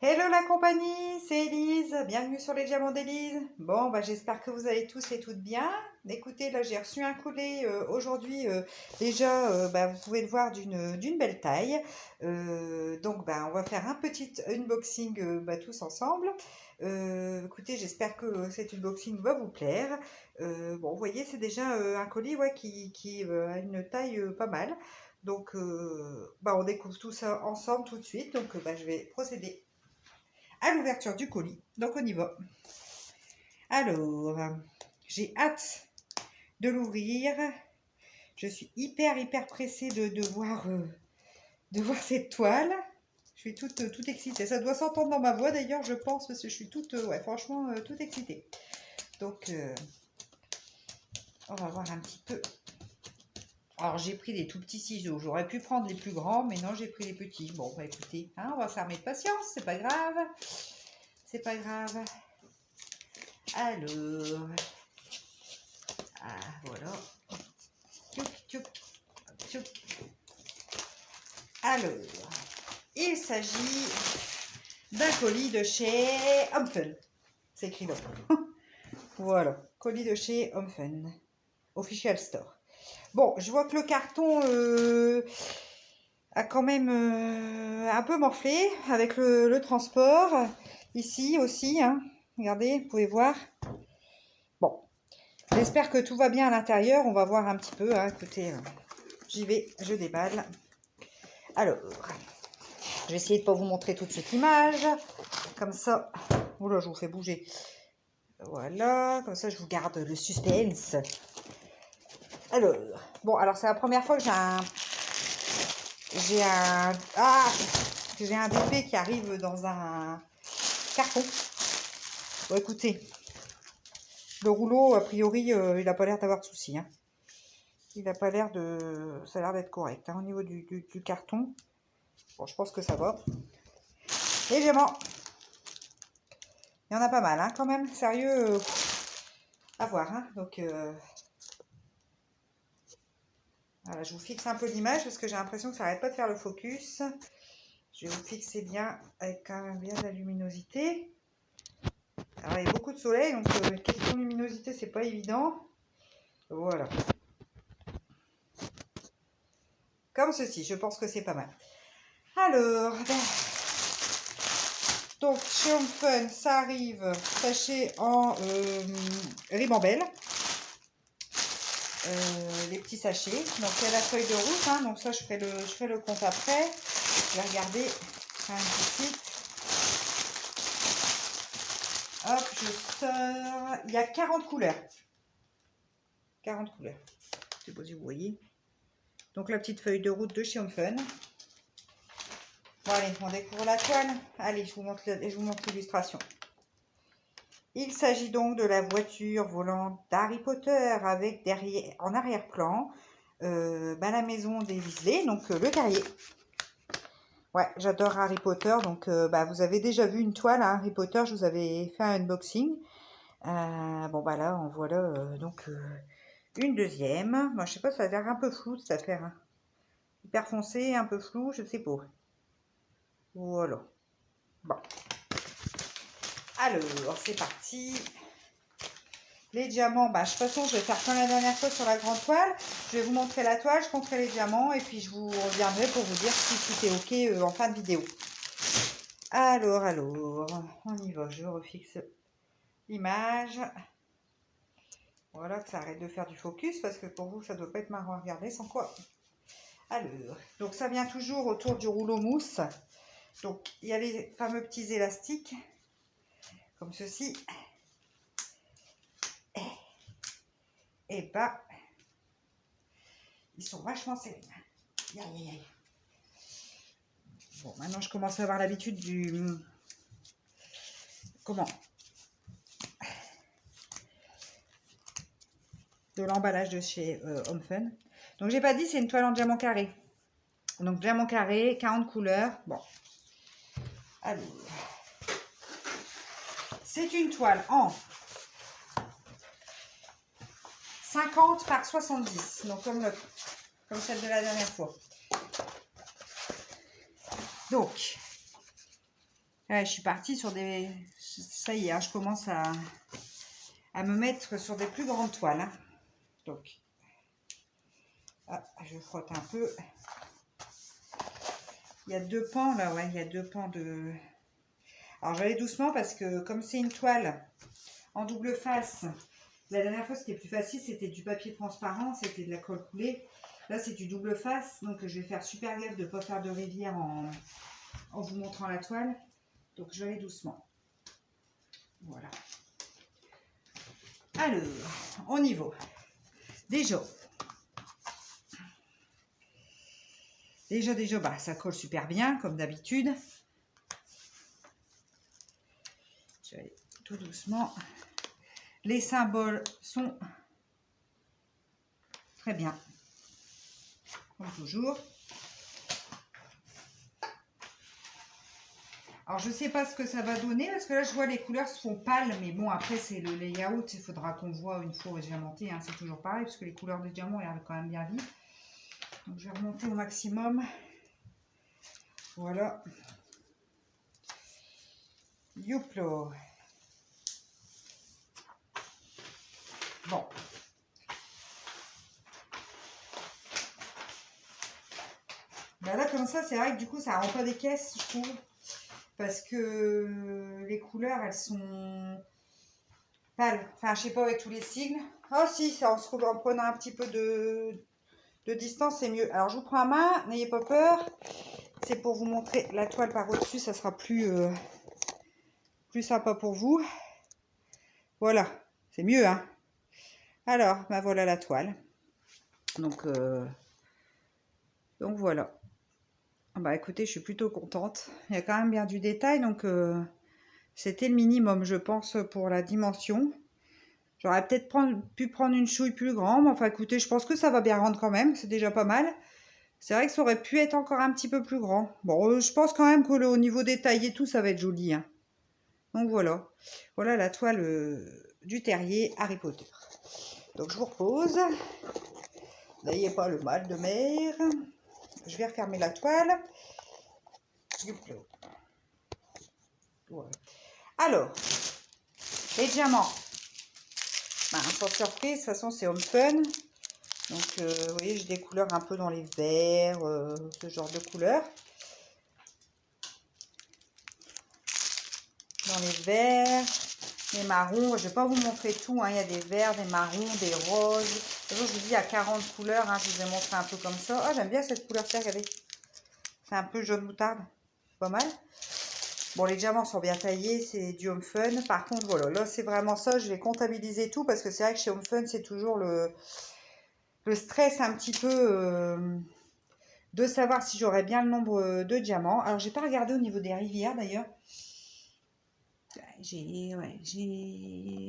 Hello la compagnie, c'est Elise, bienvenue sur les diamants d'Elise. Bon, j'espère que vous allez tous et toutes bien. Écoutez, là j'ai reçu un colis aujourd'hui, déjà vous pouvez le voir d'une belle taille. On va faire un petit unboxing tous ensemble. Écoutez, j'espère que cet unboxing va vous plaire. Bon, vous voyez, c'est déjà un colis qui a une taille pas mal. Donc, on découvre tout ça ensemble tout de suite. Donc, je vais procéder à l'ouverture du colis. Donc on y va. Alors, j'ai hâte de l'ouvrir. Je suis hyper pressée de voir cette toile. Je suis toute excitée. Ça doit s'entendre dans ma voix d'ailleurs, je pense, parce que je suis toute, franchement, toute excitée. Donc, on va voir un petit peu. Alors, j'ai pris des tout petits ciseaux. J'aurais pu prendre les plus grands, mais non, j'ai pris les petits. Bon, écoutez, hein, on va s'armer de patience. C'est pas grave. C'est pas grave. Alors, voilà. Alors, il s'agit d'un colis de chez Homefun. C'est écrit là. Voilà, colis de chez Homefun. Official Store. Bon, je vois que le carton a quand même un peu morflé avec le transport. Ici aussi, hein. Regardez, vous pouvez voir. Bon, j'espère que tout va bien à l'intérieur. On va voir un petit peu. Hein. Écoutez, j'y vais, je déballe. Alors, je vais essayer de ne pas vous montrer toute cette image. Comme ça, oula, je vous fais bouger. Voilà, comme ça je vous garde le suspense. Alors, alors c'est la première fois que j'ai un bébé qui arrive dans un carton. Bon, écoutez, le rouleau, a priori, il n'a pas l'air d'avoir de soucis. Hein. Il n'a pas l'air de... Ça a l'air d'être correct. Hein, au niveau du carton, bon, je pense que ça va. Évidemment, il y en a pas mal, hein, quand même. Sérieux, à voir. Hein. Donc, voilà, je vous fixe un peu l'image parce que j'ai l'impression que ça n'arrête pas de faire le focus. Je vais vous fixer bien avec quand même bien de la luminosité. Alors, il y a beaucoup de soleil, donc question luminosité, c'est pas évident. Voilà. Comme ceci, je pense que c'est pas mal. Alors, donc chez Homefun, ça arrive sachet en ribambelle. Les petits sachets. Donc il y a la feuille de route, hein, donc ça je ferai le compte après. Je vais regarder un petit site. Hop, je sors. Il y a 40 couleurs. 40 couleurs. Je sais pas si vous voyez. Donc la petite feuille de route de chez Homefun. Bon allez, on découvre la toile. Allez, je vous montre l'illustration. Il s'agit donc de la voiture volante d'Harry Potter avec derrière, en arrière-plan, la maison des Weasley, donc le terrier. Ouais, j'adore Harry Potter, donc vous avez déjà vu une toile à Harry Potter, je vous avais fait un unboxing. Là, en voilà donc une deuxième. Moi, je sais pas, ça a l'air un peu flou cette affaire. Hein. Hyper foncé, un peu flou, je sais pas. Voilà. Bon. Alors, c'est parti. Les diamants, de toute façon, je vais faire comme la dernière fois sur la grande toile. Je vais vous montrer la toile, je compterai les diamants et puis je vous reviendrai pour vous dire si tout est OK en fin de vidéo. Alors, on y va. Je refixe l'image. Voilà, que ça arrête de faire du focus parce que pour vous, ça doit pas être marrant à regarder sans quoi. Alors, donc ça vient toujours autour du rouleau mousse. Donc, il y a les fameux petits élastiques, comme ceci. Et ils sont vachement serrés. Aïe, aïe, aïe. Bon, maintenant, je commence à avoir l'habitude du... Comment? De l'emballage de chez Homefun. Donc, j'ai pas dit, c'est une toile en diamant carré. Donc, diamant carré, 40 couleurs. Bon. Alors... C'est une toile en 50 par 70. Donc, comme celle de la dernière fois. Donc, Ouais, je suis partie sur des... Ça y est, hein, je commence à me mettre sur des plus grandes toiles. Hein. Donc, je frotte un peu. Il y a 2 pans là, ouais, il y a 2 pans de... Alors, je vais aller doucement parce que comme c'est une toile en double face, la dernière fois c'était plus facile, c'était du papier transparent, c'était de la colle coulée. Là, c'est du double face, donc je vais faire super gaffe de ne pas faire de rivière en vous montrant la toile. Donc, je vais aller doucement. Voilà. Alors, on y va. Déjà, bah, ça colle super bien, comme d'habitude. Je vais aller tout doucement. Les symboles sont très bien, comme toujours. Alors, je ne sais pas ce que ça va donner, parce que là, je vois les couleurs se font pâles, mais bon, après, c'est le layout, il faudra qu'on voit une fois diamantée, hein, c'est toujours pareil, parce que les couleurs de diamant, elles sont quand même bien vives. Donc, je vais remonter au maximum. Voilà. Youplo. Bon. Ben là, comme ça, c'est vrai que du coup, ça rend pas des caisses, je trouve. Parce que les couleurs, elles sont pâles. Enfin, je sais pas, avec tous les signes. Oh si, ça, en prenant un petit peu de distance, c'est mieux. Alors, je vous prends à main, n'ayez pas peur. C'est pour vous montrer la toile par au-dessus, ça sera plus sympa pour vous. Voilà, c'est mieux, hein. Alors, ben voilà la toile. Donc voilà. Bah écoutez, je suis plutôt contente. Il y a quand même bien du détail, donc c'était le minimum, je pense, pour la dimension. J'aurais peut-être pu prendre une chouille plus grande, mais enfin écoutez, je pense que ça va bien rendre quand même, c'est déjà pas mal. C'est vrai que ça aurait pu être encore un petit peu plus grand. Bon, je pense quand même qu'au niveau détail et tout, ça va être joli. Hein. Donc voilà. Voilà la toile du terrier Harry Potter. Donc je vous repose. N'ayez pas le mal de mer. Je vais refermer la toile. Voilà. Alors, les diamants. Ben, sans surprise, de toute façon, c'est Home Fun. Donc, vous voyez, j'ai des couleurs un peu dans les verts, ce genre de couleurs. Dans les verts, les marrons. Je ne vais pas vous montrer tout. Hein. Il y a des verts, des marrons, des roses. Je vous dis, il y a 40 couleurs. Hein. Je vous ai montré un peu comme ça. Ah, j'aime bien cette couleur-ci, regardez. C'est un peu jaune moutarde. Pas mal. Bon, les diamants sont bien taillés. C'est du Home Fun. Par contre, voilà, là, c'est vraiment ça. Je vais comptabiliser tout parce que c'est vrai que chez Home Fun, c'est toujours le stress un petit peu de savoir si j'aurai bien le nombre de diamants. Alors, j'ai pas regardé au niveau des rivières d'ailleurs.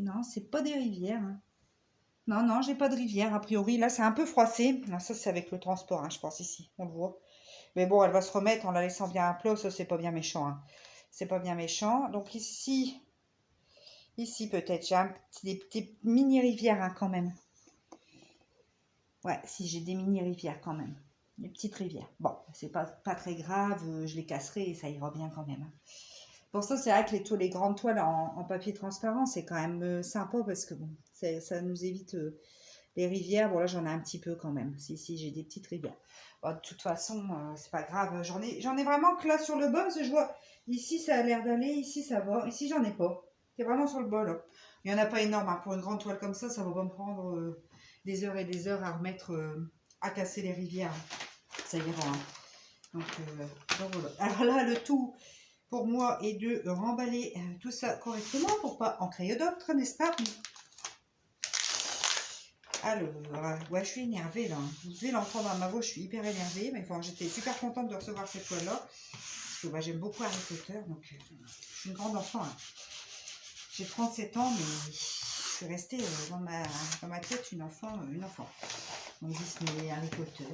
Non, c'est pas des rivières. Hein. Non, j'ai pas de rivière a priori. Là, c'est un peu froissé. Non, ça, c'est avec le transport, hein, je pense, ici. On le voit. Mais bon, elle va se remettre en la laissant bien à plat. Ça, c'est pas bien méchant. Hein. C'est pas bien méchant. Donc ici peut-être, j'ai des petites mini-rivières hein, quand même. Ouais, si j'ai des mini-rivières quand même. Des petites rivières. Bon, c'est pas très grave, je les casserai et ça ira bien quand même. Pour ça, c'est vrai que les grandes toiles en papier transparent, c'est quand même sympa parce que bon, ça nous évite les rivières. Bon, là, j'en ai un petit peu quand même. Si, j'ai des petites rivières. Bon, de toute façon, c'est pas grave. J'en ai vraiment que là sur le bas parce que je vois ici, ça a l'air d'aller, ici, ça va. Ici, j'en ai pas. C'est vraiment sur le bas là. Il n'y en a pas énorme. Hein. Pour une grande toile comme ça va pas me prendre des heures et des heures à remettre, à casser les rivières. Ça ira. Hein. Donc voilà. Alors là, le tout pour moi est de remballer tout ça correctement pour pas en créer d'autres, n'est-ce pas? Alors, ouais, je suis énervée là. Vous devez l'entendre à ma voix, je suis hyper énervée. Mais enfin, j'étais super contente de recevoir cette toile-là. Parce que j'aime beaucoup Harry Potter, donc je suis une grande enfant. Hein. J'ai 37 ans, mais je suis restée dans ma tête une enfant. Donc Disney, Harry Potter,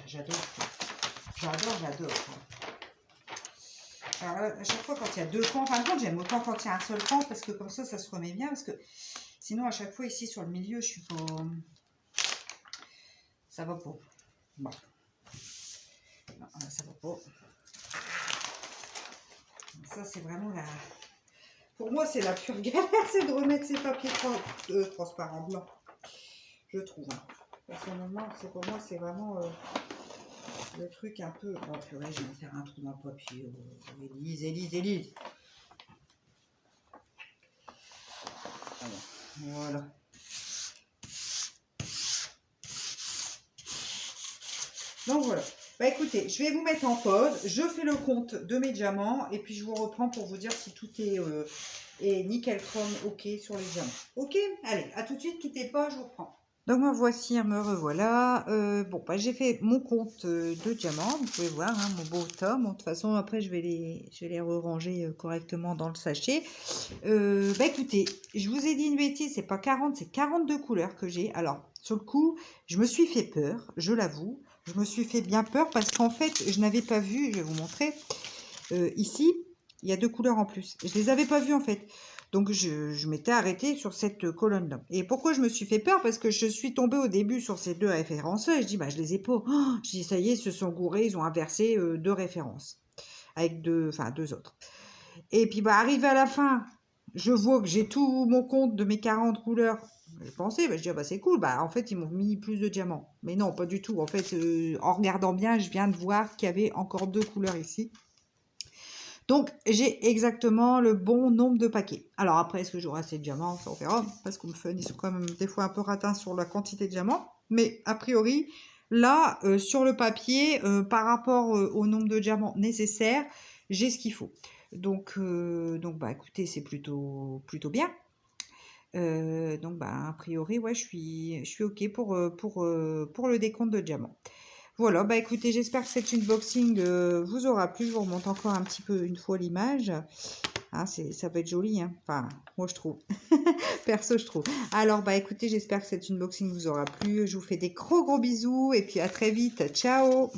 j'adore. J'adore. Alors à chaque fois quand il y a 2 pans, en fin de compte j'aime autant quand il y a un seul pan parce que comme ça se remet bien parce que sinon à chaque fois ici sur le milieu je suis pas... Ça va pas. Bon. Non, ça va pas. Ça, c'est vraiment la... Pour moi, c'est la pure galère, c'est de remettre ces papiers transparents blancs. Je trouve. Hein. Personnellement, pour moi, c'est vraiment le truc un peu... Oh purée, je vais me faire un trou dans le papier. Élise. Voilà. Donc voilà. Bah écoutez, je vais vous mettre en pause. Je fais le compte de mes diamants et puis je vous reprends pour vous dire si tout est nickel chrome, ok sur les diamants. Ok, allez, à tout de suite, quittez pas, je vous reprends. Donc me voici, me revoilà. Bon, bah, j'ai fait mon compte de diamants, vous pouvez voir, hein, mon beau tome. De toute façon, après, je vais les ranger correctement dans le sachet. Bah écoutez, je vous ai dit une bêtise, c'est pas 40, c'est 42 couleurs que j'ai. Alors, sur le coup, je me suis fait peur, je l'avoue. Je me suis fait bien peur parce qu'en fait, je n'avais pas vu, je vais vous montrer, ici, il y a 2 couleurs en plus. Je les avais pas vues en fait. Donc, je m'étais arrêtée sur cette colonne-là. Et pourquoi je me suis fait peur? Parce que je suis tombée au début sur ces 2 références-là et je dis, bah, je les ai pas. Oh, je dis, ça y est, ils se sont gourés, ils ont inversé 2 références. Avec 2 autres. Et puis, bah, arrivé à la fin, je vois que j'ai tout mon compte de mes 40 couleurs. J'ai pensé, bah, je dis, ah bah, c'est cool. Bah, en fait, ils m'ont mis plus de diamants. Mais non, pas du tout. En fait, en regardant bien, je viens de voir qu'il y avait encore 2 couleurs ici. Donc, j'ai exactement le bon nombre de paquets. Alors après, est-ce que j'aurai assez de diamants? Ça, on verra. Parce qu'on me fait, ils sont quand même des fois un peu ratins sur la quantité de diamants. Mais a priori, là, sur le papier, par rapport au nombre de diamants nécessaires, j'ai ce qu'il faut. Donc bah, écoutez, c'est plutôt bien. Donc, bah, a priori, ouais, je suis OK pour le décompte de diamants. Voilà, bah écoutez, j'espère que cet unboxing vous aura plu. Je vous remonte encore un petit peu une fois l'image. Hein, ça va être joli, hein. Enfin, moi je trouve. Perso, je trouve. Alors, bah écoutez, j'espère que cet unboxing vous aura plu. Je vous fais des gros bisous et puis à très vite. Ciao!